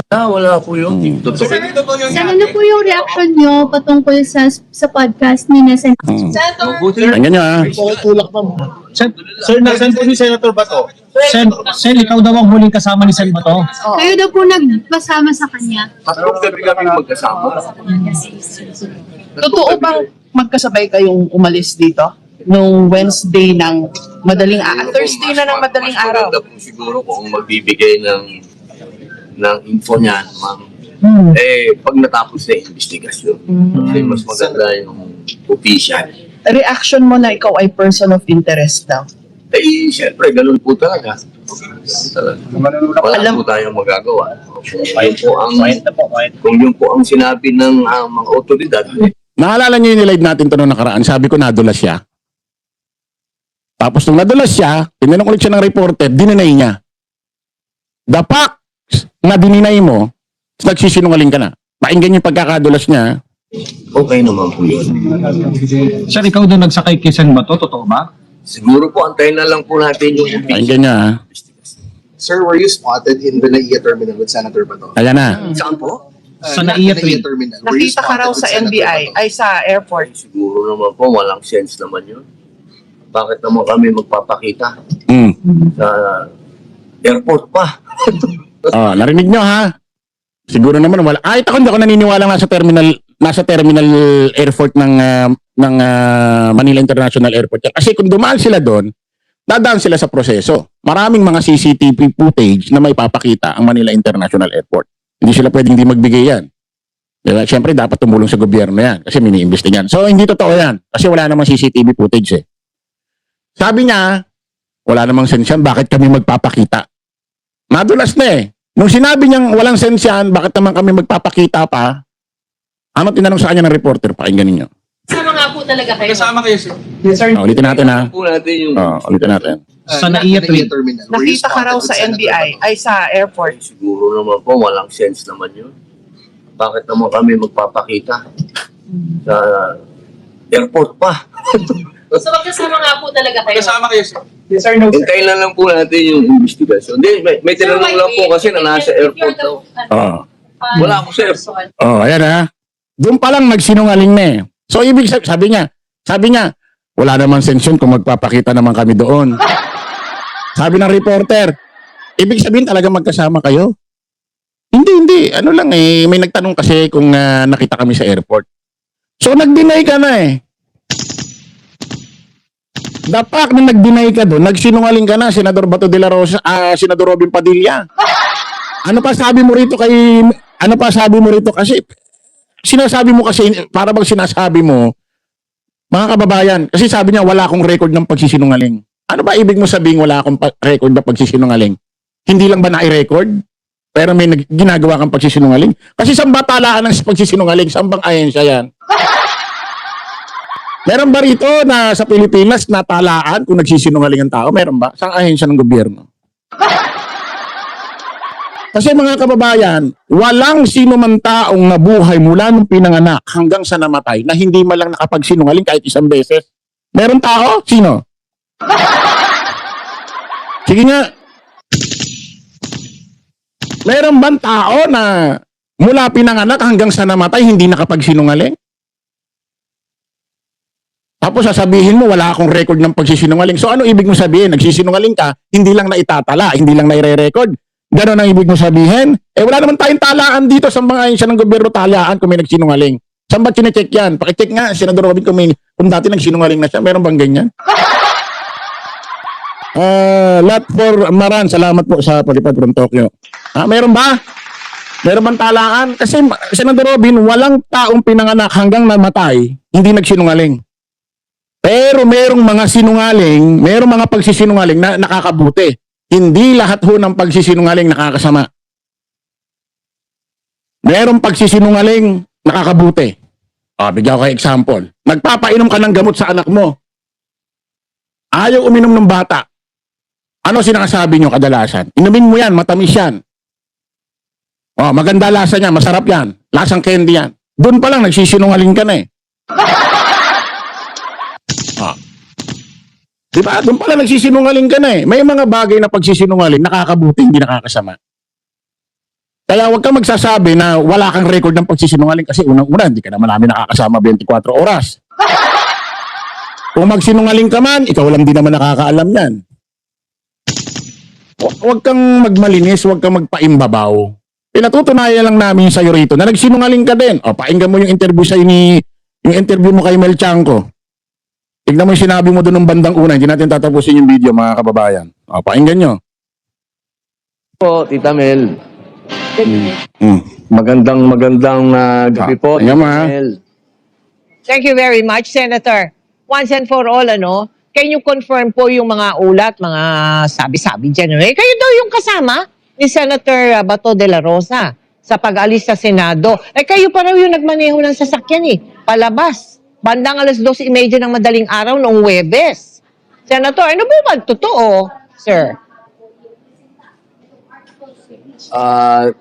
Wala po yun. Totoo. Saan ano po yung reaction nyo patungkol sa podcast ni Nesen? Tingnan nyo ha. Tulak pa mo. Sir, nasan po si Senator Bato? Sen, ikaw daw ang huling kasama ni Sen Bato. Kayo daw po nagpasama sa kanya. Tatlong gabi kami magkasama. Totoo bang magkasabay kayong umalis dito? Nung Wednesday ng madaling araw? Thursday na ng madaling Mas araw. maganda po siguro kung magbibigay ng info niyan, ma'am. Pag natapos na yung investigasyon. Kasi mas maganda yung official. Reaction mo na ikaw ay person of interest daw? Siyempre, ganun po talaga. Wala po tayong magagawa. Kung yun po ang sinabi ng mga otoridad, Naalala nyo yung nilive natin ito noong nakaraan. Sabi ko nadulas siya. Tapos nung nadulas siya, tinanong ulit siya ng reporter, dininay niya. The fact na dininay mo, nagsisinungaling ka na. Pakinggan yung pagkakadulas niya. okay naman po yun. Sir, ikaw daw nagsakay kay Sen Bato, totoo ba? Siguro po, antayin na lang po natin yung Pakinggan niya ha. Sir, were you spotted in the NAIA terminal with Senator Bato? Ayan na. Saan po? Sa NAIA terminal. Were you Nakita ka raw spotted sa with Senator NBI, Bato? ay sa airport. Siguro naman po, walang sense naman yun. Bakit naman kami magpapakita Mm. sa airport pa? Oh, narinig nyo ha. Siguro naman wala. Ako hindi ako naniniwala nasa terminal airport ng Manila International Airport. Kasi kung dumaan sila doon, dadaan sila sa proseso. Maraming mga CCTV footage na may papakita ang Manila International Airport. Hindi sila pwedeng hindi magbigay yan. Diba? Siyempre, dapat tumulong sa gobyerno yan kasi mini-investigan. So, hindi totoo yan. Kasi wala namang CCTV footage eh. Sabi niya, wala namang sense yan, bakit kami magpapakita? Nadulas na eh. Nung sinabi niyang walang sense yan, bakit naman kami magpapakita pa? Ano tinanong sa kanya ng reporter? Pakinggan ninyo. Kasama nga po talaga kayo. Kasama kayo, sir. Ulitin natin ha. Po natin yung Ulitin natin. Sa NAIA terminal. Were you Nakita ka spotted raw with sa Senator NBI, Bato? ay sa airport. siguro naman po, walang sense naman yun. Bakit naman kami magpapakita sa airport pa? So magkasama nga po talaga kayo. Kasama kayo, sir. Yes sir, no Hintayin lang po natin yung investigasyon. Hindi, may tinanong lang po kasi na nasa airport daw. Wala ako, sir. Ayan ha. Doon pa lang nagsinungaling na eh. So, ibig sabi niya, wala naman sense yun kung magpapakita naman kami doon. Sabi ng reporter, ibig sabihin talaga magkasama kayo? Hindi. Ano lang eh, may nagtanong kasi kung nakita kami sa airport. So, nag-deny ka na eh. The fact na nag-deny ka doon, nagsinungaling ka na, Senador Bato de la Rosa, Senador Robin Padilla. Ano pa sabi mo rito kasi, sinasabi mo kasi, para bang sinasabi mo, mga kababayan, kasi sabi niya, wala akong record ng pagsisinungaling. Ano ba ibig mo sabihin wala akong record ng pagsisinungaling? Hindi lang ba na-record? Pero may ginagawa kang pagsisinungaling? Kasi saan ba talaan ng pagsisinungaling? Saan bang ahensya yan? Meron ba rito na sa Pilipinas na talaan kung nagsisinungaling ang tao? Meron ba? Saan ahensya ng gobyerno? Kasi mga kababayan, walang sino man taong nabuhay mula nung pinanganak hanggang sa namatay na hindi man lang nakapagsinungaling kahit isang beses. Meron tao? Sino? Sige nga. Meron bang tao na mula pinanganak hanggang sa namatay hindi nakapagsinungaling? Tapos sasabihin mo, wala akong record ng pagsisinungaling. So ano ibig mo sabihin? Nagsisinungaling ka, hindi lang naitatala, hindi lang naire-record. Ganon ang ibig mo sabihin? Wala naman tayong talaan dito sa mga ahensya ng gobyerno, talaan kung may nagsinungaling. Saan ba chinecheck yan? Pakicheck nga, Senador Robin, kung dati nagsinungaling na siya. Meron bang ganyan? Lot for Maran, salamat po sa palipad from Tokyo. Meron ba? Meron bang talaan? Kasi, Senador Robin, walang taong pinanganak hanggang namatay, hindi nagsinungaling. Pero merong mga sinungaling, merong mga pagsisinungaling na nakakabuti. Hindi lahat ho ng pagsisinungaling nakakasama. Merong pagsisinungaling nakakabuti. Bigyan ko kayo example. Nagpapainom ka ng gamot sa anak mo. Ayaw uminom ng bata. Ano sinasabi nyo kadalasan? Inumin mo yan, matamis yan. Maganda lasa niya, masarap yan. Lasang candy yan. Doon pa lang nagsisinungaling ka na eh. Diba? Doon pala nagsisinungaling ka na eh. May mga bagay na pagsisinungaling, nakakabuti, hindi nakakasama. Kaya huwag kang magsasabi na wala kang record ng pagsisinungaling kasi unang-una, hindi ka naman namin nakakasama 24 oras. Kung magsinungaling ka man, ikaw lang din naman nakakaalam yan. Huwag kang magmalinis, huwag kang magpaimbabaw. Pinatutunayan lang namin sa'yo rito na nagsinungaling ka din. O, pakinggan mo yung interview yung interview mo kay Mel Chanco. Tignan mo yung sinabi mo doon ng bandang una. Hindi natin tatapusin yung video, mga kababayan. O, pakinggan nyo. Po, Tita Mel. Hmm. Magandang gabi po, Tingnan mo, Tita ha? Mel. Thank you very much, Senator. Once and for all, can you confirm po yung mga ulat, mga sabi-sabi dyan? Kayo daw yung kasama ni Senator Bato de la Rosa sa pag-alis sa Senado. Kayo pa raw yung nagmaneho ng sasakyan palabas. Bandang 2:30 ng madaling araw noong Huwebes. Senator, ano po ba totoo, sir?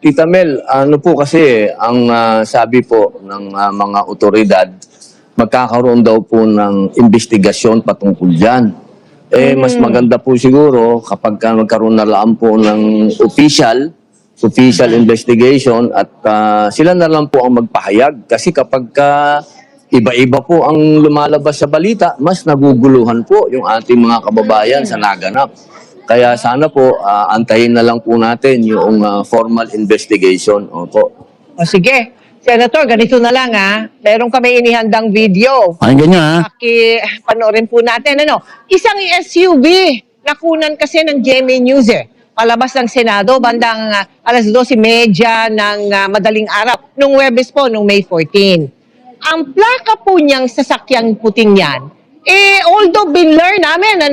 Tita Mel, ano po kasi ang sabi po ng mga otoridad, magkakaroon daw po ng investigasyon patungkol dyan. Mas maganda po siguro kapag magkaroon na lang po ng official investigation at sila na lang po ang magpahayag. Kasi kapag iba-iba po ang lumalabas sa balita, mas naguguluhan po yung ating mga kababayan sa naganap. Kaya sana po, antayin na lang po natin yung formal investigation. Opo. O sige, Senator, ganito na lang meron kami inihandang video. Pakinggan nyo, ha? Panoorin po natin. Isang SUV, nakunan kasi ng GMA News palabas ng Senado, bandang 12:30 ng madaling araw, nung Huwebes po, nung May 14. Ang plaka po niyang sasakyang puting yan, although binler namin,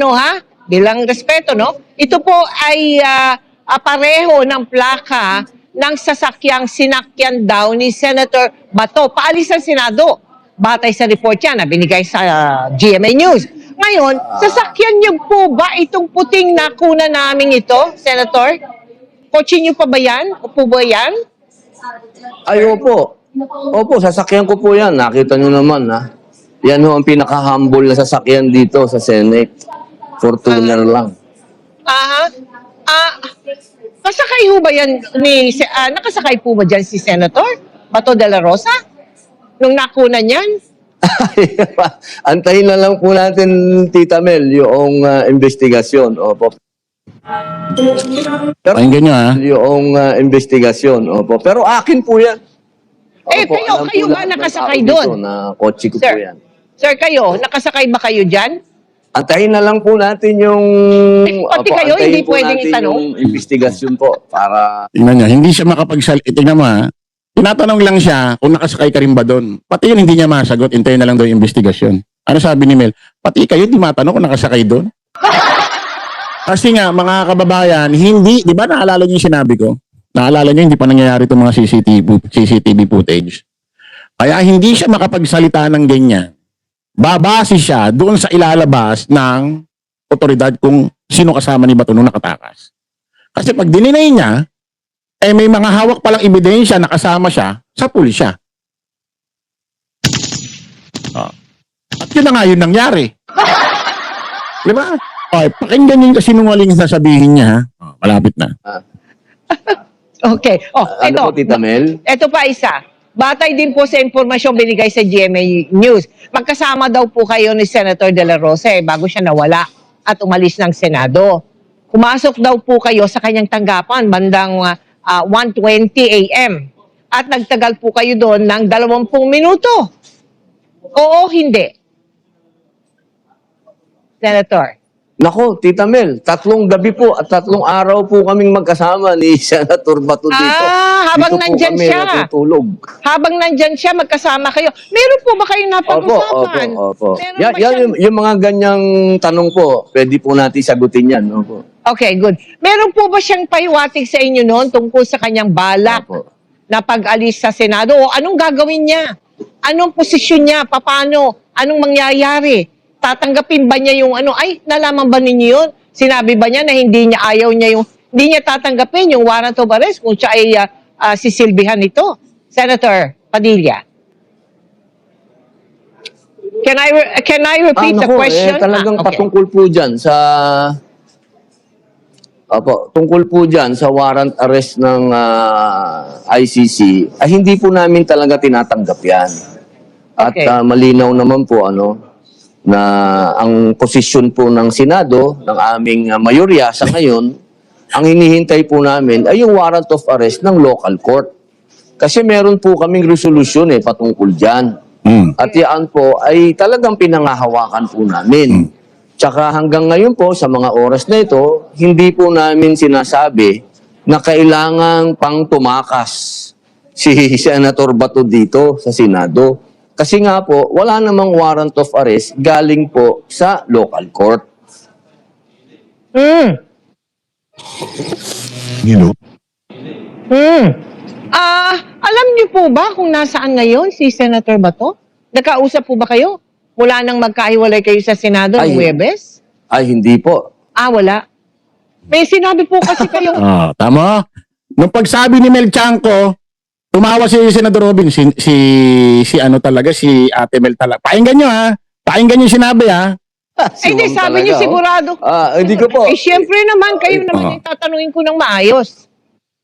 bilang respeto, ito po ay pareho ng plaka ng sasakyang sinakyan daw ni Senator Bato. Paalis ang Senado. Batay sa report yan na binigay sa GMA News. Ngayon, sasakyan niyo po ba itong puting nakuna namin ito, Senator? Kotse niyo pa ba yan? O po ba yan? Ay, opo. Opo, sasakyan ko po yan. Nakita nyo naman, Yan ho ang pinaka-humble na sasakyan dito sa Senate. Fortuner lang. Kasakay ho ba yan nakasakay po ba dyan si Senator Bato de la Rosa? Nung nakuna niyan? Antayin na lang po natin, Tita Mel, yung investigasyon. Opo. Pakinggan nyo, ha? Yung investigasyon. Opo. Pero akin po yan. Opo, alam kayo po ba lahat ng nakasakay tao dito doon? Na kotse ko Sir. po yan. Sir, kayo, nakasakay ba kayo dyan? Antayin na lang po natin yung... Pati kayo, antayin hindi po pwedeng natin itanong? yung investigasyon po para... Tingnan nyo, hindi siya makapagsalita. Tingnan mo, ha? Tinatanong lang siya kung nakasakay ka rin ba doon. Pati yun hindi niya masagot. Hintayin na lang daw yung investigasyon. Ano sabi ni Mel? Pati kayo, di matanong kung nakasakay doon. Kasi nga, mga kababayan, hindi, di ba naalala niyo yung sinabi ko? Naalala niyo, hindi pa nangyayari itong mga CCTV footage. Kaya hindi siya makapagsalita ng ganyan. Babase siya doon sa ilalabas ng otoridad kung sino kasama ni Bato nung nakatakas. Kasi pag dininay niya, may mga hawak palang ebidensya na kasama siya sa pulisya. At yun na nga yun nangyari. Di ba? Pakinggan niyo yung kasinungaling na sasabihin niya, ha? Malapit na. Okay. Ano po, Tita Mel? Ito pa isa. Batay din po sa impormasyong binigay sa GMA News. Magkasama daw po kayo ni Senator De La Rosa bago siya nawala at umalis ng Senado. Pumasok daw po kayo sa kanyang tanggapan bandang 1:20 a.m. At nagtagal po kayo doon ng 20 minuto. Oo, hindi. Senator. Nako, Tita Mel, 3 gabi po at 3 araw po kaming magkasama ni Senator Bato dito. Habang Dito po nandyan kami siya. natutulog. Habang nandyan siya, magkasama kayo. Meron po ba kayong napag-usapan? Opo. Meron Yan, ba siyang- yung mga ganyang tanong po, pwede po natin sagutin yan. Opo. Okay, good. Meron po ba siyang pahiwatig sa inyo noon tungkol sa kanyang balak Opo. na pag-alis sa Senado? O anong gagawin niya? Anong posisyon niya? Paano? Anong mangyayari? Tatanggapin ba niya yung nalaman ba ninyo yun? Sinabi ba niya na hindi niya tatanggapin yung warrant of arrest kung siya ay sisilbihan nito? Senator Padilla. Can I repeat the question? Talagang Okay. patungkol po dyan sa Opo, tungkol po dyan sa warrant arrest ng ICC, ay hindi po namin talaga tinatanggap yan. At Okay. malinaw naman po na ang posisyon po ng Senado, ng aming mayorya sa ngayon, ang hinihintay po namin ay yung warrant of arrest ng local court. Kasi meron po kaming resolusyon patungkol dyan. At yan po ay talagang pinangahawakan po namin. Tsaka hanggang ngayon po, sa mga oras na ito, hindi po namin sinasabi na kailangang pang tumakas si Senator Bato dito sa Senado. Kasi nga po, wala namang warrant of arrest galing po sa local court. Alam niyo po ba kung nasaan ngayon si Senator Bato? Nakausap po ba kayo? Mula nang magkahiwalay kayo sa Senado ng Ay. Huwebes? Ay, hindi po. Wala. May sinabi po kasi kayong Tama. Nung pagsabi ni Mel Chanco, tumawa si Senador Robin, si ano talaga, si Ate Mel talaga. Pakinggan nyo ha. Pakinggan nyo yung sinabi ha. hindi, Ma'am sabi talaga, niyo sigurado. Hindi ko po. Siyempre naman, kayo naman Oo. yung tatanungin ko ng maayos.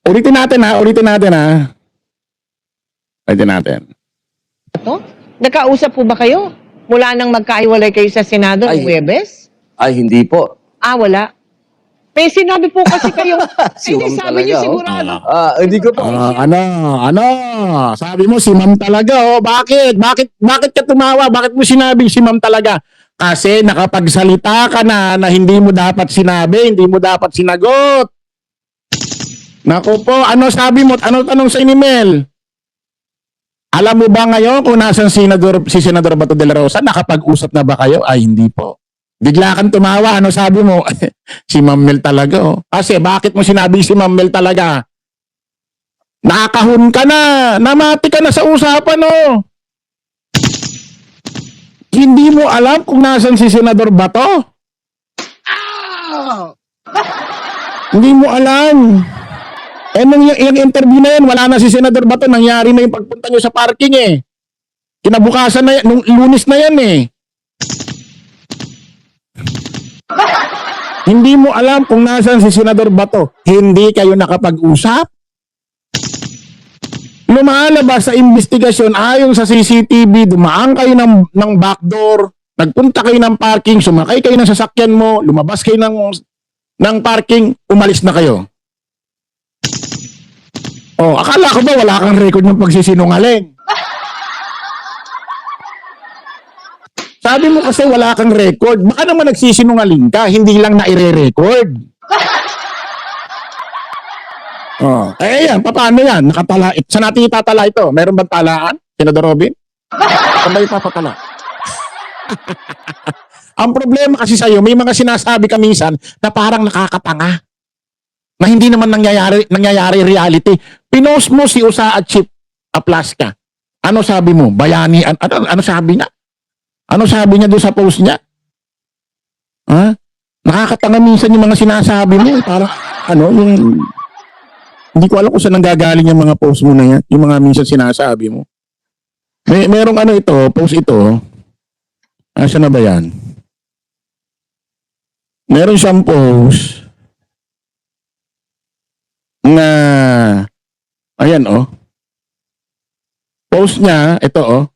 Ulitin natin ha. Ulitin natin. Bato? Nakausap po ba kayo? Mula nang magkahiwalay kayo sa Senado ng Ay. Huwebes? Ay, hindi po. Wala. May sinabi po kasi kayong hindi, Ma'am sabi niyo talaga, sigurado. Hindi ko po. Ano? Sabi mo si Ma'am talaga, Bakit? Bakit ka tumawa? Bakit mo sinabing si Ma'am talaga? Kasi nakapagsalita ka na hindi mo dapat sinabi, hindi mo dapat sinagot. Naku po, ano sabi mo? Ano tanong sa email? Alam mo ba ngayon kung nasan si Senador Bato de la Rosa? Nakapag-usap na ba kayo? Ay, hindi po. Bigla kang tumawa. Ano sabi mo? Si Ma'am Mel talaga. Kasi bakit mo sinabi si Ma'am Mel talaga? Nakakahon ka na. Namati ka na sa usapan, Hindi mo alam kung nasan si Senador Bato? Hindi mo alam. Nung yung interview na yan, wala na si Senador Bato. Nangyari na yung pagpunta nyo sa parking Kinabukasan na yan. Nung Lunes na yan Hindi mo alam kung nasan si Senador Bato. Hindi kayo nakapag-usap. Lumalabas sa investigasyon ayon sa CCTV, dumaan kayo ng backdoor, nagpunta kayo ng parking, sumakay kayo ng sasakyan mo, lumabas kayo ng parking, umalis na kayo. Akala ko ba wala kang record ng pagsisinungaling? Sabi mo kasi wala kang record. Baka naman nagsisinungaling ka, hindi lang na-i-record. Yan, paano yan? Nakatala. Saan natin itatala ito? Meron bang talaan? Senador Robin? Saan ba ipapatala? Ang problema kasi sa'yo, may mga sinasabi ka minsan na parang nakakatanga. Na hindi naman nangyayari reality. Pinost mo si Usa at Chief Aplaska. Ano sabi mo? Bayani? Ano sabi niya? Ano sabi niya doon sa post niya? Nakakatanga minsan yung mga sinasabi mo. Parang, yung... Hindi ko alam kung saan nanggagaling yung mga post mo na yan. Yung mga minsan sinasabi mo. Merong post ito. Saan na ba yan? Meron siyang post na ayan post niya, ito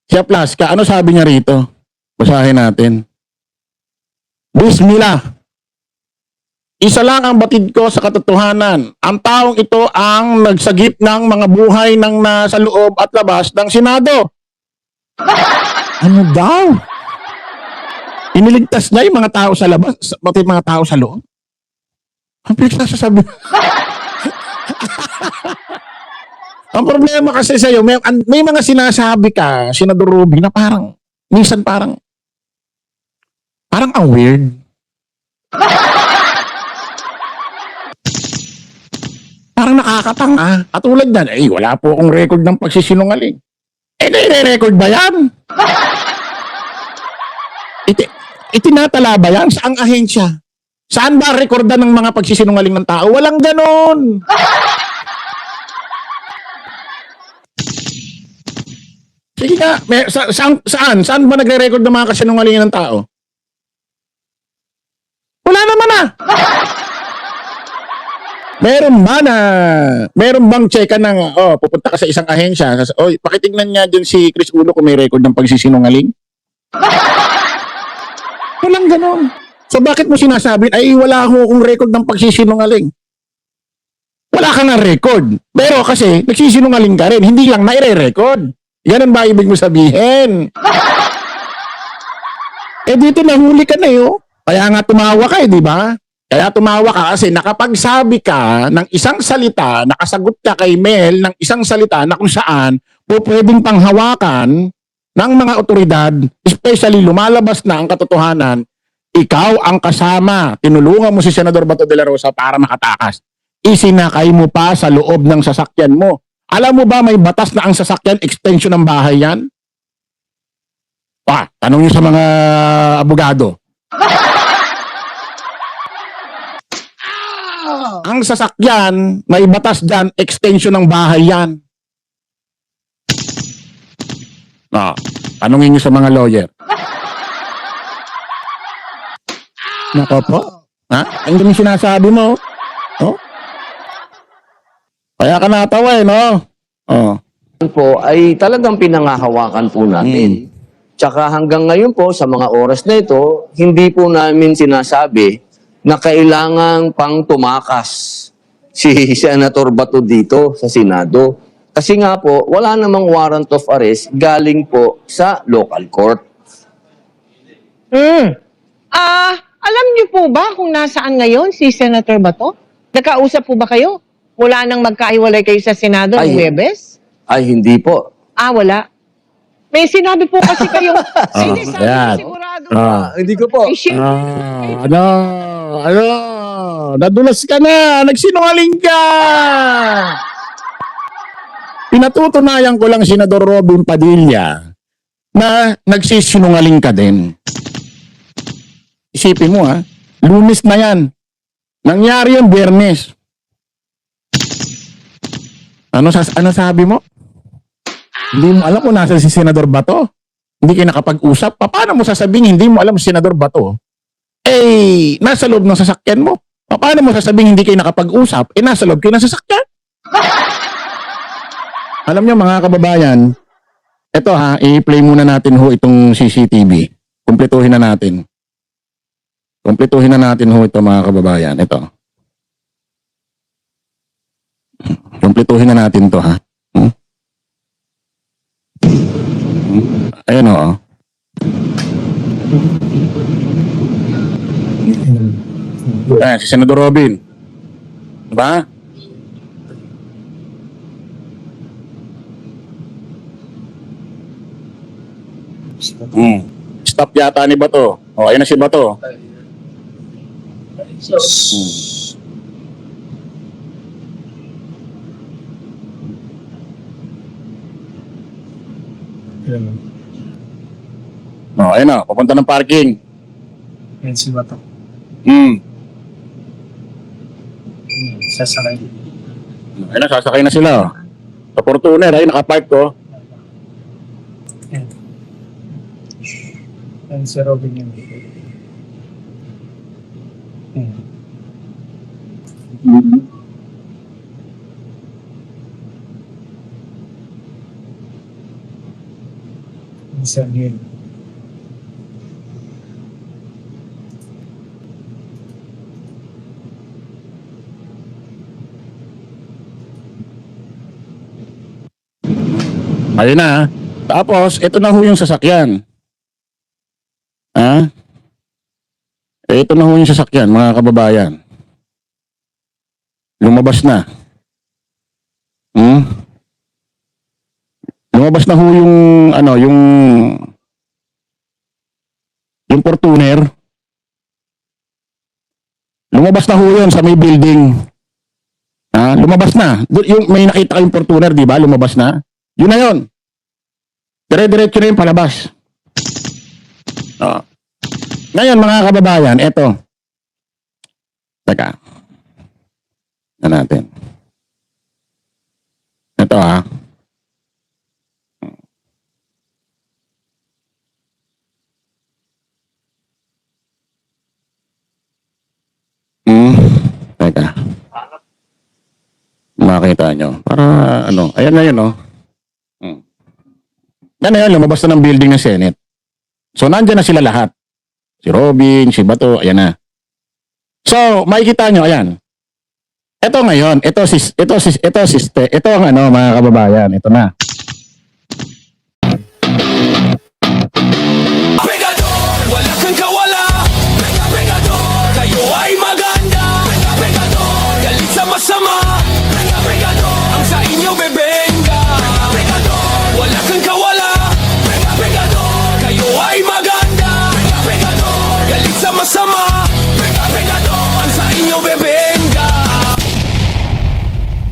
siya Plaska, ano sabi niya rito? Basahin natin. Bismillah. Isa lang ang batid ko sa katotohanan. Ang taong ito ang nagsagip ng mga buhay ng nasa loob at labas ng Senado. Ano daw? Iniligtas niya yung mga tao sa labas, pati mga tao sa loob. Ang pinagsasabi. Ang problema kasi sa'yo, may mga sinasabi ka, Senador Ruby, na parang, minsan parang ang weird. Parang nakakatanga. At tulad yan, wala po akong record ng pagsisinungaling. Nire-record ba yan? Itinatala ba yan? Saang ahensya? Saan ba rekorda ng mga pagsisinungaling ng tao? Walang ganon. Sige nga, saan ba nagre-record ng mga kasinungalingan ng tao? Wala naman Meron bang checkan ng, pupunta ka sa isang ahensya, pakitignan niya dyan si Chris Ulo kung may record ng pagsisinungaling? Walang ganon. So bakit mo sinasabi, ay wala akong record ng pagsisinungaling? Wala ka nga record. Pero kasi, nagsisinungaling ka rin, hindi lang naire-record. Ganun ba ibig mo sabihin? Dito nahuli ka na Kaya nga tumawa ka di ba? Kaya tumawa ka kasi nakapagsabi ka ng isang salita, nakasagot ka kay Mel ng isang salita na kung saan pwedeng panghawakan ng mga otoridad, especially lumalabas na ang katotohanan, ikaw ang kasama, tinulungan mo si Senador Bato de la Rosa para makatakas. Isinakay mo pa sa loob ng sasakyan mo. Alam mo ba may batas na ang sasakyan extension ng bahay yan? Tanong niyo sa mga abogado. Ang sasakyan, may batas dyan, extension ng bahay yan. Tanungin niyo sa mga lawyer. Nako po. Ang dami sinasabi mo. Kaya ka natawa no? Po ay talagang pinangahawakan po natin. Tsaka hanggang ngayon po sa mga oras na ito, hindi po namin sinasabi na kailangan pang tumakas si Senator Bato dito sa Senado. Kasi nga po, wala namang warrant of arrest galing po sa local court. Alam niyo po ba kung nasaan ngayon si Senator Bato? Nakausap po ba kayo? Mula nang magkahiwalay kayo sa Senado ng Huwebes? Ay, hindi po. Wala. May sinabi po kasi kayo. Hindi, sabi yan. ko sigurado. Hindi ko po. Ay, shit. Nadulas ka na, nagsinungaling ka. Pinatutunayan ko lang Senador Robin Padilla na nagsisinungaling ka din. Isipin mo Lunes na yan. Nangyari yung Biyernes. Ano sabi mo? Hindi mo alam kung nasa si Senador Bato. Hindi kayo nakapag-usap. Paano mo sasabihin hindi mo alam si Senador Bato? Nasa loob ng sasakyan mo. Paano mo sasabihin hindi kayo nakapag-usap? Nasa loob kayo ng sasakyan. Alam niyo mga kababayan, ito i-play muna natin itong CCTV. Kumpletuhin na natin. Kumpletuhin na natin ito mga kababayan. Ito. Kumpletuhin na natin to Ayan si Senador Robin. Diba? Stop yata ni Bato. Ayan na si Bato. Ayun na, papunta ng parking. Yan si Bato. Sasakay. Ayun na, sasakay na sila. Sa Fortuner, nakapark ko. Yan si Robin yan. Isa yun. Ayun na. Tapos, ito na yung sasakyan. Ito na yung sasakyan, mga kababayan. Lumabas na. Lumabas na yung yung Fortuner. Lumabas na yun sa may building. Lumabas na. Yung may nakita kayong Fortuner, di ba? Lumabas na. Yun na yun. Dire-diretso na yung palabas. Ngayon, mga kababayan, eto. Teka. Na natin. Ito Teka. Pakita nyo. Para ano, ayan na yun, no? Yan na yun, lumabas na ng building ng Senate. So, nandyan na sila lahat. Si Robin, si Bato, ayan na. So, makikita nyo, ayan. Ito ngayon, ito ang ano, mga kababayan, ito na.